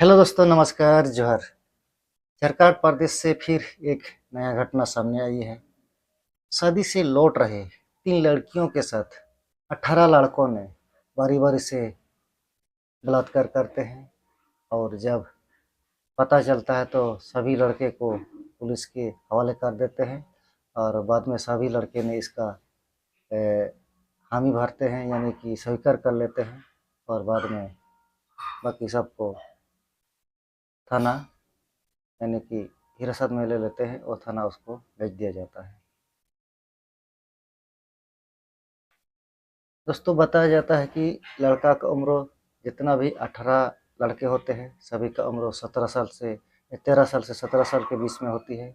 Hello दोस्तों, नमस्कार, जोहर। झारखंड प्रदेश से फिर एक नया घटना सामने आई है। शादी से लौट रहे 3 लड़कियों के साथ 18 लड़कों ने बारी बारी से बलात्कार करते हैं। और जब पता चलता है तो सभी लड़के को पुलिस के हवाले कर देते हैं। और बाद में सभी लड़के ने इसका हामी भरते हैं, यानी कि स्वीकार कर लेते हैं। और बाद में बाकी सबको थाना, यानी कि हिरासत में ले लेते हैं और थाना उसको भेज दिया जाता है। दोस्तों, बताया जाता है कि लड़का का उम्र जितना भी 18 लड़के होते हैं, सभी का उम्र 17 साल से 13 साल से 17 साल के बीच में होती है।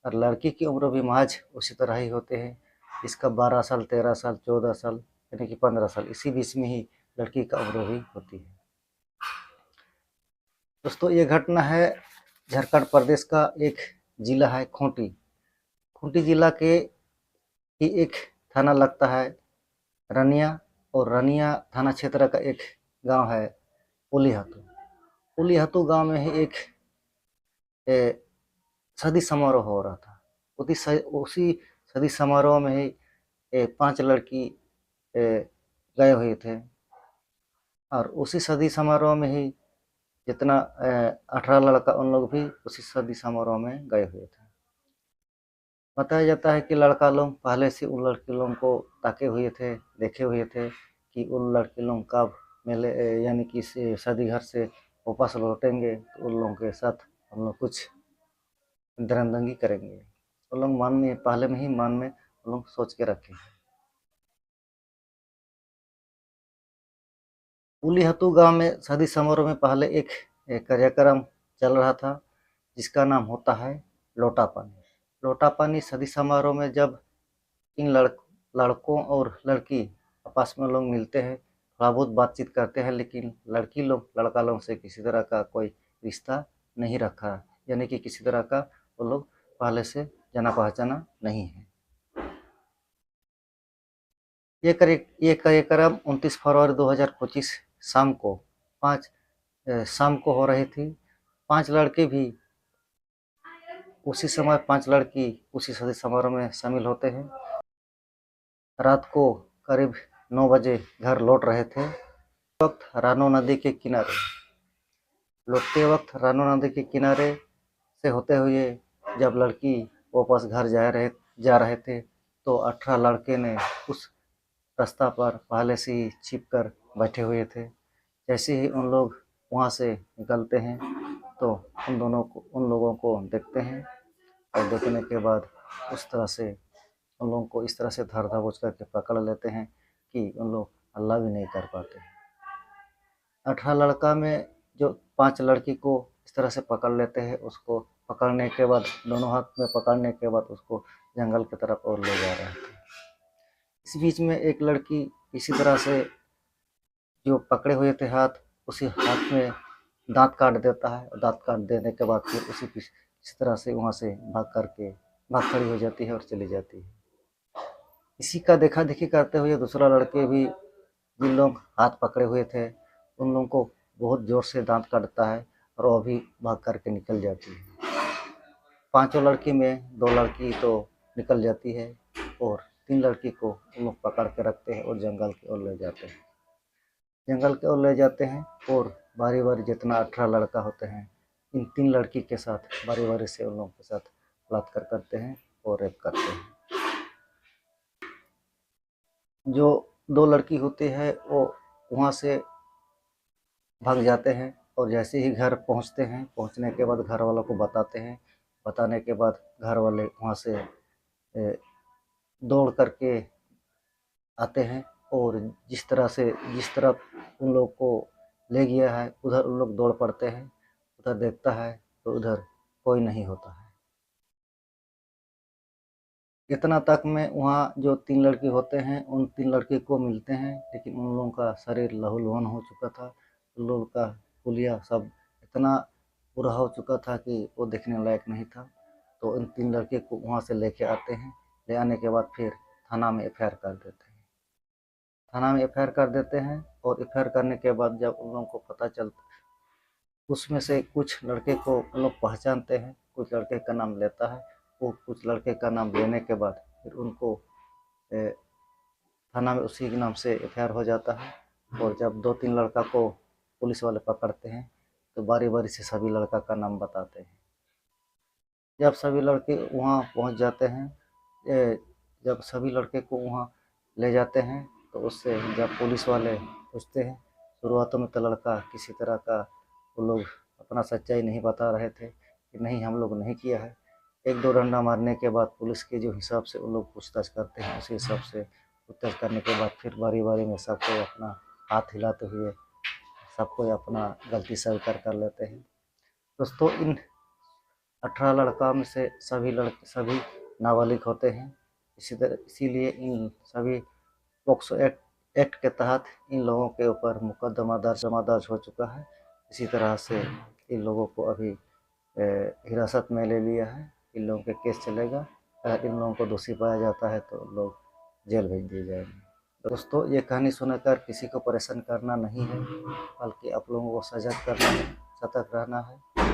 और लड़की की उम्र भी महज उसी तरह ही होते हैं। इसका 12 साल, 13 साल, 14 साल, यानी कि 15 साल, इसी बीच में ही लड़की का उम्र भी होती है। दोस्तों, ये घटना है झारखंड प्रदेश का एक जिला है खूंटी। खूंटी जिला के ही एक थाना लगता है रनिया। और रनिया थाना क्षेत्र का एक गांव है उलीहातू। उलीहातू गांव में ही एक शादी समारोह हो रहा था। उसी शादी समारोह में ही 5 लड़की गए हुए थे। और उसी शादी समारोह में ही जितना 18 लड़का, उन लोग भी उसी शादी समारोह में गए हुए थे। बताया जाता है कि लड़का लोग पहले से उन लड़की लोगों को ताके हुए थे, देखे हुए थे कि उन लड़की लोग कब मेले यानी कि शादी घर से वापस लौटेंगे, तो उन लोगों के साथ हम लोग कुछ दरंदंगी करेंगे। उन लोग मन में पहले में ही मन में उन लोग सोच के रखे। उलीहतू गांव में शादी समारोह में पहले एक कार्यक्रम चल रहा था, जिसका नाम होता है लोटा पानी। लोटा पानी शादी समारोह में जब इन लड़कों और लड़की आपस में लोग मिलते हैं, थोड़ा बहुत बातचीत करते हैं, लेकिन लड़की लोग लड़का लोग से किसी तरह का कोई रिश्ता नहीं रखा, यानी कि किसी तरह का वो लोग पहले से जाना पहचाना नहीं है। ये कार्यक्रम 29 फरवरी 2025 शाम को शाम को हो रही थी। 5 लड़के भी उसी समय 5 लड़की उसी शादी समारोह में शामिल होते हैं। रात को करीब 9 बजे घर लौट रहे थे। वक्त रानो नदी के किनारे लौटते वक्त रानो नदी के किनारे से होते हुए जब लड़की वापस घर जा रहे थे, तो 18 लड़के ने उस रास्ता पर पहले से ही छिप कर बैठे हुए थे। जैसे ही उन लोग वहाँ से निकलते हैं, तो उन लोगों को देखते हैं। और देखने के बाद उस तरह से उन लोगों को इस तरह से धर दबोच करके पकड़ लेते हैं कि उन लोग हल्ला भी नहीं कर पाते। 18 लड़का में जो 5 लड़की को इस तरह से पकड़ लेते हैं, उसको पकड़ने के बाद दोनों हाथ में पकड़ने के बाद उसको जंगल की तरफ और ले जा रहे थे। इस बीच में एक लड़की इसी तरह से जो पकड़े हुए थे हाथ, उसी हाथ में दांत काट देता है। और दांत काट देने के बाद फिर इसी तरह से वहाँ से भाग खड़ी हो जाती है और चली जाती है। इसी का देखा देखी करते हुए दूसरा लड़के भी, जिन लोग हाथ पकड़े हुए थे, उन लोगों को बहुत जोर से दांत काटता है और वो भी भाग करके निकल जाती है। 5 लड़की में 2 लड़की तो निकल जाती है और 3 लड़की को उन लोग पकड़ के रखते हैं और जंगल की ओर ले जाते हैं। जंगल की ओर ले जाते हैं और बारी बारी जितना 18 लड़का होते हैं, इन 3 लड़की के साथ बारी बारी से उन लोगों के साथ बलात्कार करते हैं और रेप करते हैं। जो 2 लड़की होती है वो वहाँ से भाग जाते हैं। और जैसे ही घर पहुँचते हैं, पहुँचने के बाद घर वालों को बताते हैं। बताने के बाद घर वाले वहाँ से दौड़ करके आते हैं। और जिस तरफ उन लोग को ले गया है, उधर उन लोग दौड़ पड़ते हैं। उधर देखता है तो उधर कोई नहीं होता है। इतना तक में वहाँ जो 3 लड़के होते हैं, उन 3 लड़के को मिलते हैं, लेकिन उन लोगों का शरीर लहूलुहान हो चुका था। उन लोगों का हुलिया सब इतना बुरा हो चुका था कि वो देखने लायक नहीं था। तो इन 3 लड़के को वहाँ से लेके आते हैं। ले आने के बाद फिर थाना में एफआईआर कर देते हैं। थाना में एफआईआर कर देते हैं और एफआईआर करने के बाद जब उन लोगों को पता चलता उसमें से कुछ लड़के को वो लोग पहचानते हैं, कुछ लड़के का नाम लेता है, वो कुछ लड़के का नाम लेने के बाद फिर उनको थाना में उसी के नाम से एफआईआर हो जाता है। और जब 2-3 लड़का को पुलिस वाले पकड़ते हैं तो बारी बारी से सभी लड़का का नाम बताते हैं। जब सभी लड़के वहाँ पहुँच जाते हैं, जब सभी लड़के को वहाँ ले जाते हैं तो उससे जब पुलिस वाले पूछते हैं, शुरुआतों में तो लड़का किसी तरह का वो लोग अपना सच्चाई नहीं बता रहे थे कि नहीं हम लोग नहीं किया है। 1-2 डंडा मारने के बाद पुलिस के जो हिसाब से वो लोग पूछताछ करते हैं, उसी हिसाब से पूछताछ करने के बाद फिर बारी बारी में सबको अपना हाथ हिलाते हुए सबको अपना गलती स्वीकार कर लेते हैं। दोस्तों, इन 18 लड़का में से सभी नाबालिग होते हैं। इसीलिए इन सभी पॉक्सो एक्ट के तहत इन लोगों के ऊपर मुकदमा दर्ज हो चुका है। इसी तरह से इन लोगों को अभी हिरासत में ले लिया है। इन लोगों के केस चलेगा। अगर इन लोगों को दोषी पाया जाता है तो लोग जेल भेज दिए जाएंगे। दोस्तों, ये कहानी सुनकर किसी को परेशान करना नहीं है, बल्कि आप लोगों को सजग करना है, सतर्क रहना है।